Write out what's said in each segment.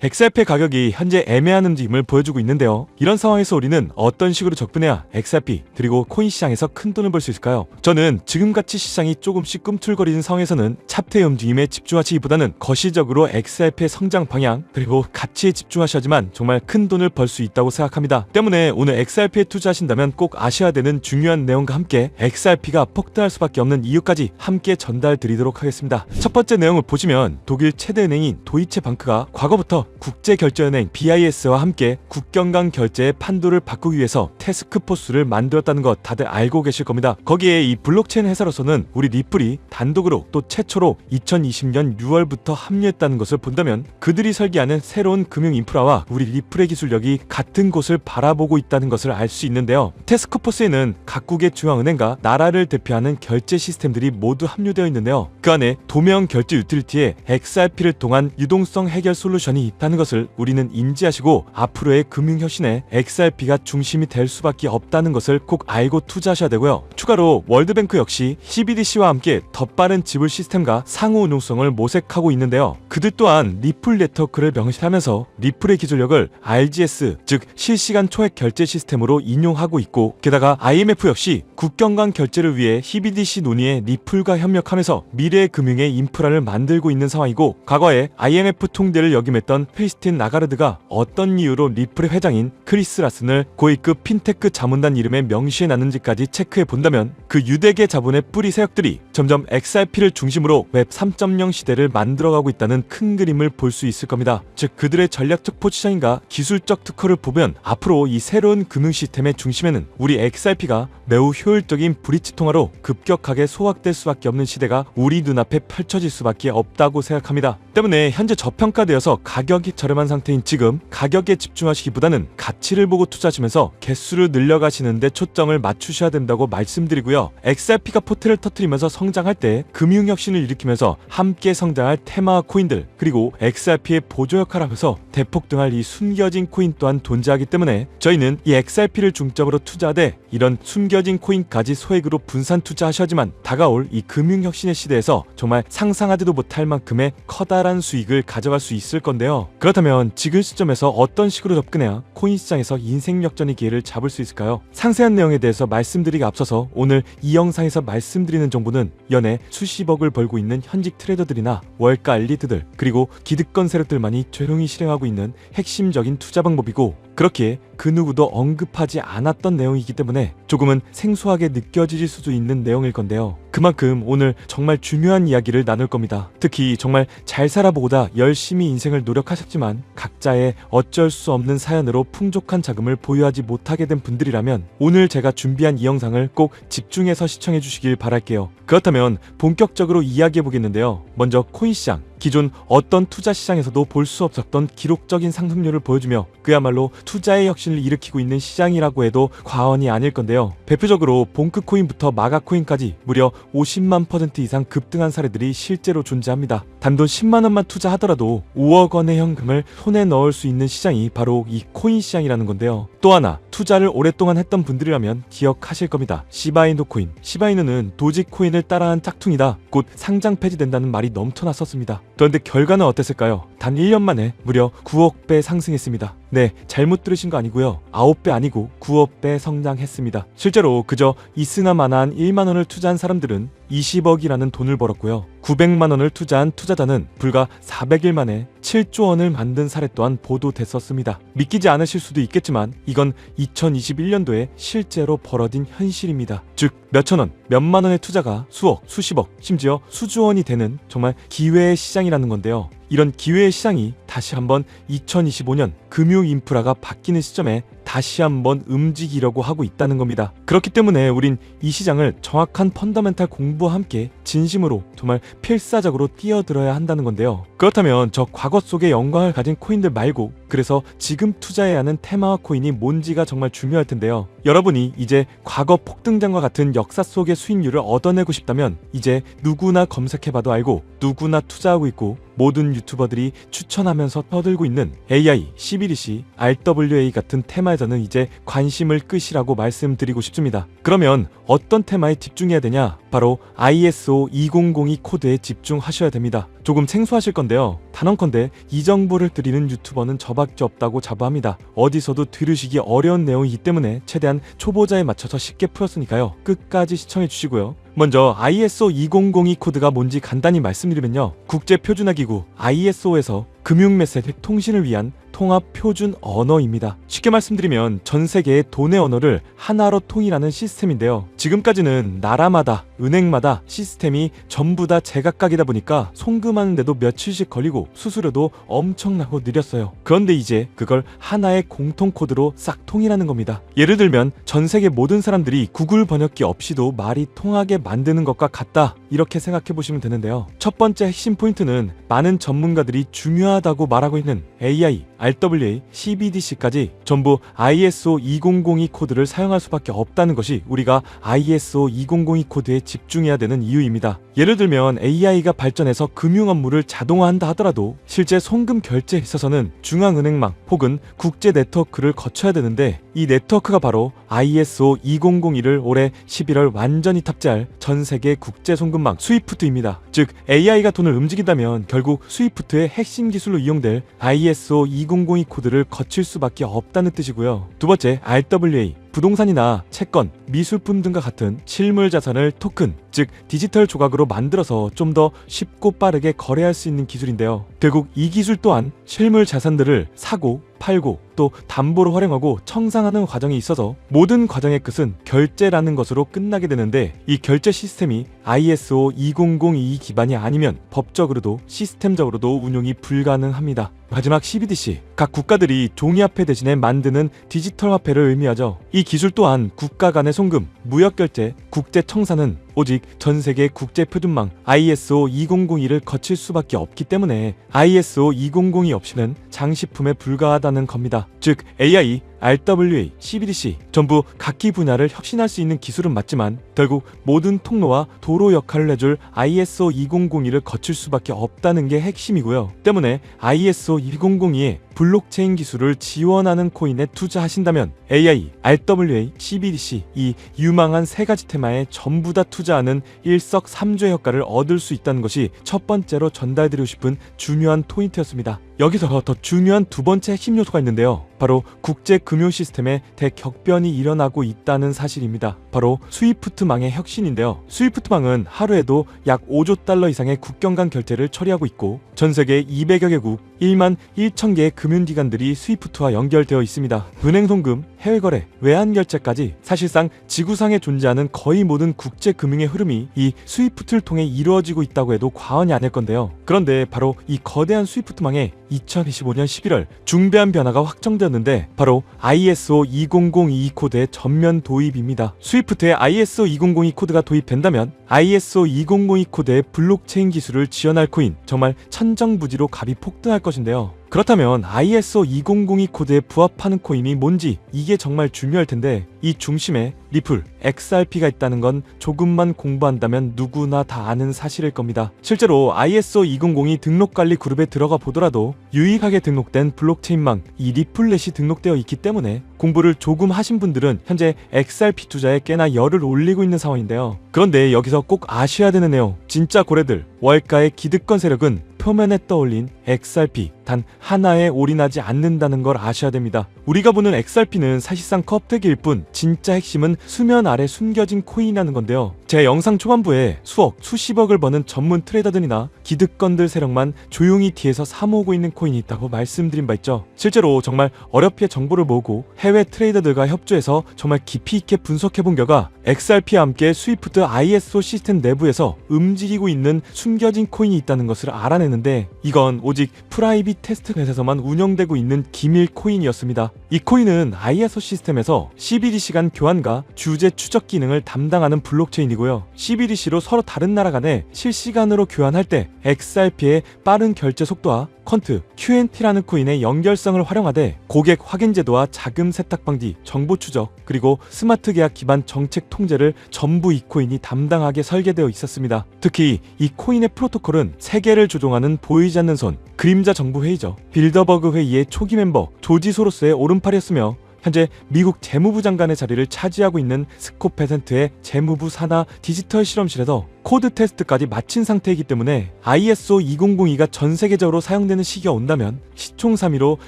XRP 가격이 현재 애매한 움직임을 보여주고 있는데요. 이런 상황에서 우리는 어떤 식으로 접근해야 XRP 그리고 코인 시장에서 큰 돈을 벌 수 있을까요? 저는 지금같이 시장이 조금씩 꿈틀거리는 상황에서는 차트의 움직임에 집중하시기보다는 거시적으로 XRP의 성장 방향 그리고 가치에 집중하셔야지만 정말 큰 돈을 벌 수 있다고 생각합니다. 때문에 오늘 XRP에 투자하신다면 꼭 아셔야 되는 중요한 내용과 함께 XRP가 폭등할 수밖에 없는 이유까지 함께 전달 드리도록 하겠습니다. 첫 번째 내용을 보시면 독일 최대 은행인 도이체방크가 과거부터 국제결제은행 BIS와 함께 국경 간 결제의 판도를 바꾸기 위해서 태스크포스를 만들었다는 것 다들 알고 계실 겁니다. 거기에 이 블록체인 회사로서는 우리 리플이 단독으로 또 최초로 2020년 6월부터 합류했다는 것을 본다면 그들이 설계하는 새로운 금융 인프라와 우리 리플의 기술력이 같은 곳을 바라보고 있다는 것을 알 수 있는데요. 태스크포스에는 각국의 중앙은행과 나라를 대표하는 결제 시스템들이 모두 합류되어 있는데요. 그 안에 도면 결제 유틸리티에 XRP를 통한 유동성 해결 솔루션이 있다는 것을 우리는 인지하시고 앞으로의 금융혁신에 XRP가 중심이 될 수밖에 없다는 것을 꼭 알고 투자하셔야 되고요. 추가로 월드뱅크 역시 CBDC와 함께 더 빠른 지불 시스템과 상호 운용성을 모색하고 있는데요. 그들 또한 리플 네트워크를 명시하면서 리플의 기술력을 RGS 즉 실시간 초액 결제 시스템으로 인용하고 있고 게다가 IMF 역시 국경 간 결제를 위해 CBDC 논의에 리플과 협력하면서 미래의 금융의 인프라를 만들고 있는 상황이고 과거에 IMF 통대를 역임했던 크리스틴 라가르드가 어떤 이유로 리플의 회장인 크리스 라슨을 고위급 핀테크 자문단 이름에 명시해놨는지까지 체크해 본다면 그 유대계 자본의 뿌리 세력들이 점점 XRP를 중심으로 웹 3.0 시대를 만들어가고 있다는 큰 그림을 볼 수 있을 겁니다. 즉 그들의 전략적 포지션인가 기술적 특허를 보면 앞으로 이 새로운 금융 시스템의 중심에는 우리 XRP가 매우 효율적인 브릿지 통화로 급격하게 소확될 수밖에 없는 시대가 우리 눈앞에 펼쳐질 수밖에 없다고 생각합니다. 때문에 현재 저평가되어서 가격이 저렴한 상태인 지금 가격에 집중하시기보다는 가치를 보고 투자하시면서 개수를 늘려가시는데 초점을 맞추셔야 된다고 말씀드리고요. XRP가 포트를 터뜨리면서 성장할 때 금융혁신을 일으키면서 함께 성장할 테마 코인들 그리고 XRP의 보조 역할을 하면서 대폭등할 이 숨겨진 코인 또한 존재하기 때문에 저희는 이 XRP를 중점으로 투자하되 이런 숨겨진 코인까지 소액으로 분산 투자하셔야지만 다가올 이 금융혁신의 시대에서 정말 상상하지도 못할 만큼의 커다란 수익을 가져갈 수 있을 건데요. 그렇다면 지금 시점에서 어떤 식으로 접근해야 코인 시장에서 인생 역전의 기회를 잡을 수 있을까요? 상세한 내용에 대해서 말씀드리기 앞서서 오늘 이 영상에서 말씀드리는 정보는 연애 수십억을 벌고 있는 현직 트레이더들이나 월가 엘리트들 그리고 기득권 세력들만이 조용히 실행하고 있는 핵심적인 투자 방법이고 그렇기에 그 누구도 언급하지 않았던 내용이기 때문에 조금은 생소하게 느껴질 수도 있는 내용일 건데요. 그만큼 오늘 정말 중요한 이야기를 나눌 겁니다. 특히 정말 잘 살아보고다 열심히 인생을 노력하셨지만 각자의 어쩔 수 없는 사연으로 풍족한 자금을 보유하지 못하게 된 분들이라면 오늘 제가 준비한 이 영상을 꼭 집중해서 시청해 주시길 바랄게요. 그렇다면 본격적으로 이야기해 보겠는데요. 먼저 코인 시장. 기존 어떤 투자 시장에서도 볼 수 없었던 기록적인 상승률을 보여주며 그야말로 투자의 혁신을 일으키고 있는 시장이라고 해도 과언이 아닐 건데요. 대표적으로 봉크코인부터 마가코인까지 무려 50만 % 이상 급등한 사례들이 실제로 존재합니다. 단돈 10만 원만 투자하더라도 5억 원의 현금을 손에 넣을 수 있는 시장이 바로 이 코인 시장이라는 건데요. 또 하나 투자를 오랫동안 했던 분들이라면 기억하실 겁니다. 시바이누 코인. 시바이누는 도지코인을 따라한 짝퉁이다. 곧 상장 폐지된다는 말이 넘쳐났었습니다. 그런데 결과는 어땠을까요? 단 1년 만에 무려 9억 배 상승했습니다. 네, 잘못 들으신 거 아니고요. 9배 아니고 9억 배 성장했습니다. 실제로 그저 있으나마나한 1만 원을 투자한 사람들은 20억이라는 돈을 벌었고요. 900만 원을 투자한 투자자는 불과 400일 만에 7조 원을 만든 사례 또한 보도됐었습니다. 믿기지 않으실 수도 있겠지만 이건 2021년도에 실제로 벌어진 현실입니다. 즉 몇천 원, 몇만 원의 투자가 수억, 수십억, 심지어 수조 원이 되는 정말 기회의 시장이라는 건데요. 이런 기회의 시장이 다시 한번 2025년 금융 인프라가 바뀌는 시점에 다시 한번 움직이려고 하고 있다는 겁니다. 그렇기 때문에 우린 이 시장을 정확한 펀더멘탈 공부와 함께 진심으로 정말 필사적으로 뛰어들어야 한다는 건데요. 그렇다면 저 과거 속의 영광을 가진 코인들 말고 그래서 지금 투자해야 하는 테마와 코인이 뭔지가 정말 중요할 텐데요. 여러분이 이제 과거 폭등장과 같은 역사 속의 수익률을 얻어내고 싶다면 이제 누구나 검색해봐도 알고 누구나 투자하고 있고 모든 유튜버들이 추천하면서 떠들고 있는 AI, CBDC, RWA 같은 테마에서는 이제 관심을 끄시라고 말씀드리고 싶습니다. 그러면 어떤 테마에 집중해야 되냐? 바로 ISO 2002 코드에 집중하셔야 됩니다. 조금 생소하실 건데요. 단언컨대 이 정보를 드리는 유튜버는 저밖에 없다고 자부합니다. 어디서도 들으시기 어려운 내용이기 때문에 최대한 초보자에 맞춰서 쉽게 풀었으니까요. 끝까지 시청해 주시고요. 먼저 ISO 2002 코드가 뭔지 간단히 말씀드리면요. 국제표준화기구 ISO에서 금융메시지 통신을 위한 통합 표준 언어입니다. 쉽게 말씀드리면 전 세계의 돈의 언어를 하나로 통일하는 시스템인데요. 지금까지는 나라마다 은행마다 시스템이 전부 다 제각각이다 보니까 송금하는데도 며칠씩 걸리고 수수료도 엄청나고 느렸어요. 그런데 이제 그걸 하나의 공통 코드로 싹 통일하는 겁니다. 예를 들면 전 세계 모든 사람들이 구글 번역기 없이도 말이 통하게 만드는 것과 같다, 이렇게 생각해 보시면 되는데요. 첫 번째 핵심 포인트는 많은 전문가들이 중요하다고 말하고 있는 AI, RWA, CBDC까지 전부 ISO 2002 코드를 사용할 수밖에 없다는 것이 우리가 ISO 2002 코드에 집중해야 되는 이유입니다. 예를 들면 AI가 발전해서 금융 업무를 자동화한다 하더라도 실제 송금 결제에 있어서는 중앙은행망 혹은 국제 네트워크를 거쳐야 되는데, 이 네트워크가 바로 ISO 2001을 올해 11월 완전히 탑재할 전 세계 국제 송금망 스위프트입니다. 즉 AI가 돈을 움직인다면 결국 스위프트의 핵심 기술로 이용될 ISO 2002 코드를 거칠 수밖에 없다는 뜻이고요. 두 번째, RWA. 부동산이나 채권, 미술품 등과 같은 실물 자산을 토큰, 즉 디지털 조각으로 만들어서 좀 더 쉽고 빠르게 거래할 수 있는 기술인데요. 결국 이 기술 또한 실물 자산들을 사고 팔고 또 담보로 활용하고 청산하는 과정이 있어서 모든 과정의 끝은 결제라는 것으로 끝나게 되는데, 이 결제 시스템이 ISO 2002 기반이 아니면 법적으로도 시스템적으로도 운용이 불가능합니다. 마지막 CBDC, 각 국가들이 종이화폐 대신에 만드는 디지털 화폐를 의미하죠. 이 기술 또한 국가 간의 송금, 무역결제, 국제청산은 오직 전세계 국제표준망 ISO 2002를 거칠 수밖에 없기 때문에 ISO 2002 없이는 장식품에 불과하다는 겁니다. 즉 AI, RWA, CBDC 전부 각기 분야를 혁신할 수 있는 기술은 맞지만 결국 모든 통로와 도로 역할을 해줄 ISO 2002를 거칠 수밖에 없다는 게 핵심이고요. 때문에 ISO 2002에 블록체인 기술을 지원하는 코인에 투자하신다면 AI, RWA, CBDC 이 유망한 세 가지 테마에 전부 다 투자하는 일석삼조의 효과를 얻을 수 있다는 것이 첫 번째로 전달드리고 싶은 중요한 포인트였습니다. 여기서 더 중요한 두 번째 핵심 요소가 있는데요. 바로 국제 금융 시스템에 대격변이 일어나고 있다는 사실입니다. 바로 스위프트망의 혁신인데요. 스위프트망은 하루에도 약 5조 달러 이상의 국경 간 결제를 처리하고 있고 전 세계 200여 개국 1만 1천 개의 금융기관들이 스위프트와 연결되어 있습니다. 은행 송금, 해외 거래, 외환 결제까지 사실상 지구상에 존재하는 거의 모든 국제 금융의 흐름이 이 스위프트를 통해 이루어지고 있다고 해도 과언이 아닐 건데요. 그런데 바로 이 거대한 스위프트망에 2025년 11월 중대한 변화가 확정되었는데 바로 ISO 2002 코드의 전면 도입입니다. 스위프트에 ISO 2002 코드가 도입된다면 ISO 2002 코드의 블록체인 기술을 지원할 코인, 정말 천정부지로 값이 폭등할 것인데요. 그렇다면 ISO 2002 코드에 부합하는 코인이 뭔지, 이게 정말 중요할 텐데 이 중심에 리플, XRP가 있다는 건 조금만 공부한다면 누구나 다 아는 사실일 겁니다. 실제로 ISO 2002 등록관리 그룹에 들어가 보더라도 유일하게 등록된 블록체인망 이 리플렛이 등록되어 있기 때문에 공부를 조금 하신 분들은 현재 XRP 투자에 꽤나 열을 올리고 있는 상황인데요. 그런데 여기서 꼭 아셔야 되는 내용, 진짜 고래들, 월가의 기득권 세력은 표면에 떠올린 XRP 단 하나에 올인하지 않는다는 걸 아셔야 됩니다. 우리가 보는 XRP는 사실상 껍데기일 뿐 진짜 핵심은 수면 아래 숨겨진 코인이라는 건데요. 제 영상 초반부에 수억, 수십억을 버는 전문 트레이더들이나 기득권들 세력만 조용히 뒤에서 사모으고 있는 코인이 있다고 말씀드린 바 있죠. 실제로 정말 어렵게 정보를 모으고 해외 트레이더들과 협조해서 정말 깊이 있게 분석해본 결과 XRP와 함께 스위프트 ISO 시스템 내부에서 움직이고 있는 숨겨진 코인이 있다는 것을 알아내는데 이건 오직 프라이빗 테스트넷에서만 운영되고 있는 기밀 코인이었습니다. 이 코인은 ISO 시스템에서 CBDC 간 교환과 주제 추적 기능을 담당하는 블록체인이고요. CBDC로 서로 다른 나라 간에 실시간으로 교환할 때 XRP의 빠른 결제 속도와 퀀트, QNT라는 코인의 연결성을 활용하되 고객 확인 제도와 자금 세탁 방지, 정보 추적, 그리고 스마트 계약 기반 정책 통제를 전부 이 코인이 담당하게 설계되어 있었습니다. 특히 이 코인의 프로토콜은 세계를 조종하는 보이지 않는 손, 그림자 정부 회의죠. 빌더버그 회의의 초기 멤버 조지 소로스의 오른팔이었으며 현재 미국 재무부 장관의 자리를 차지하고 있는 스콧 베센트의 재무부 산하 디지털 실험실에서 코드 테스트까지 마친 상태이기 때문에 ISO 2002가 전 세계적으로 사용되는 시기가 온다면 시총 3위로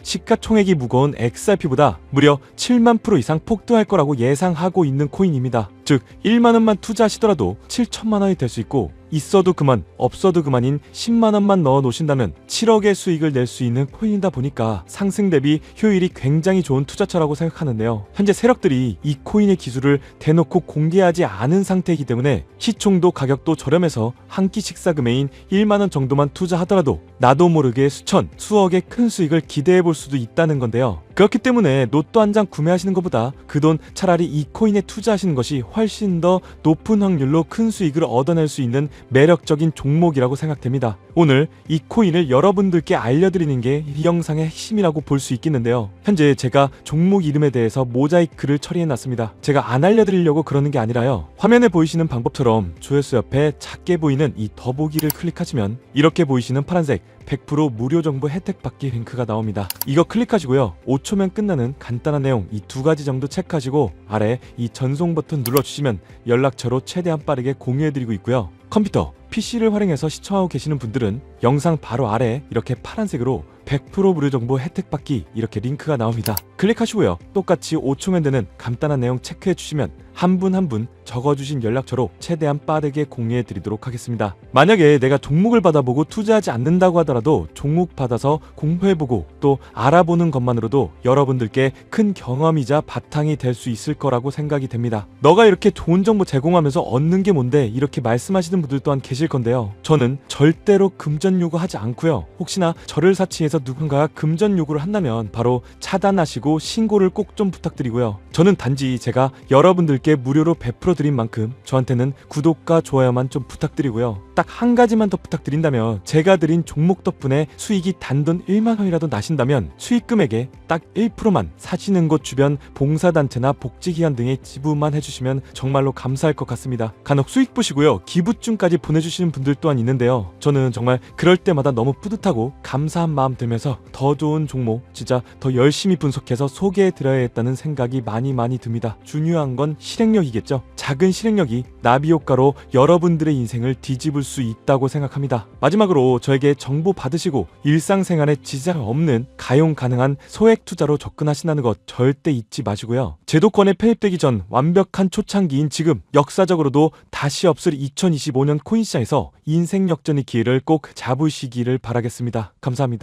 시가총액이 무거운 XRP보다 무려 7만 프로 이상 폭등할 거라고 예상하고 있는 코인입니다. 즉 1만 원만 투자하시더라도 7천만 원이 될 수 있고, 있어도 그만 없어도 그만인 10만 원만 넣어 놓으신다면 7억의 수익을 낼 수 있는 코인이다 보니까 상승 대비 효율이 굉장히 좋은 투자처라고 생각하는데요. 현재 세력들이 이 코인의 기술을 대놓고 공개하지 않은 상태이기 때문에 시총도 가격도 저렴해서 한 끼 식사 금액인 1만 원 정도만 투자하더라도 나도 모르게 수천, 수억의 큰 수익을 기대해 볼 수도 있다는 건데요. 그렇기 때문에 로또 한 장 구매하시는 것보다 그 돈 차라리 이 코인에 투자하시는 것이 훨씬 더 높은 확률로 큰 수익을 얻어낼 수 있는 매력적인 종목이라고 생각됩니다. 오늘 이 코인을 여러분들께 알려드리는 게 이 영상의 핵심이라고 볼 수 있겠는데요. 현재 제가 종목 이름에 대해서 모자이크를 처리해놨습니다. 제가 안 알려드리려고 그러는 게 아니라요. 화면에 보이시는 방법처럼 조회수 옆에 작게 보이는 이 더보기를 클릭하시면 이렇게 보이시는 파란색 100% 무료 정보 혜택 받기 링크가 나옵니다. 이거 클릭하시고요. 5초면 끝나는 간단한 내용 이 두 가지 정도 체크하시고 아래 이 전송 버튼 눌러주시면 연락처로 최대한 빠르게 공유해드리고 있고요. 컴퓨터, PC를 활용해서 시청하고 계시는 분들은 영상 바로 아래 이렇게 파란색으로 100% 무료 정보 혜택 받기 이렇게 링크가 나옵니다. 클릭하시고요. 똑같이 5초면 되는 간단한 내용 체크해 주시면 한 분 한 분 적어주신 연락처로 최대한 빠르게 공유해 드리도록 하겠습니다. 만약에 내가 종목을 받아보고 투자하지 않는다고 하더라도 종목 받아서 공부해보고 또 알아보는 것만으로도 여러분들께 큰 경험이자 바탕이 될 수 있을 거라고 생각이 됩니다. 너가 이렇게 좋은 정보 제공하면서 얻는 게 뭔데 이렇게 말씀하시는 분들 또한 계실 건데요. 저는 절대로 금전 요구하지 않고요. 혹시나 저를 사치해서 누군가가 금전 요구를 한다면 바로 차단하시고 신고를 꼭 좀 부탁드리고요. 저는 단지 제가 여러분들께 무료로 베풀어 드린 만큼 저한테는 구독과 좋아요만 좀 부탁드리고요. 딱 한 가지만 더 부탁드린다면 제가 드린 종목 덕분에 수익이 단돈 1만 원이라도 나신다면 수익 금액의 딱 1%만 사시는 곳 주변 봉사단체나 복지기관 등에 지불만 해주시면 정말로 감사할 것 같습니다. 간혹 수익 보시고요. 기부증까지 보내주시는 분들 또한 있는데요. 저는 정말 그럴 때마다 너무 뿌듯하고 감사한 마음 들면서 더 좋은 종목 진짜 더 열심히 분석해서 소개해드려야겠다는 생각이 많이 듭니다. 중요한 건 실행력이겠죠. 작은 실행력이 나비효과로 여러분들의 인생을 뒤집을 수 있다고 생각합니다. 마지막으로 저에게 정보 받으시고 일상생활에 지장 없는 가용 가능한 소액 투자로 접근하신다는 것 절대 잊지 마시고요. 제도권에 편입되기 전 완벽한 초창기인 지금 역사적으로도 다시 없을 2025년 코인 시장에서 인생 역전의 기회를 꼭 잡으시기를 바라겠습니다. 감사합니다.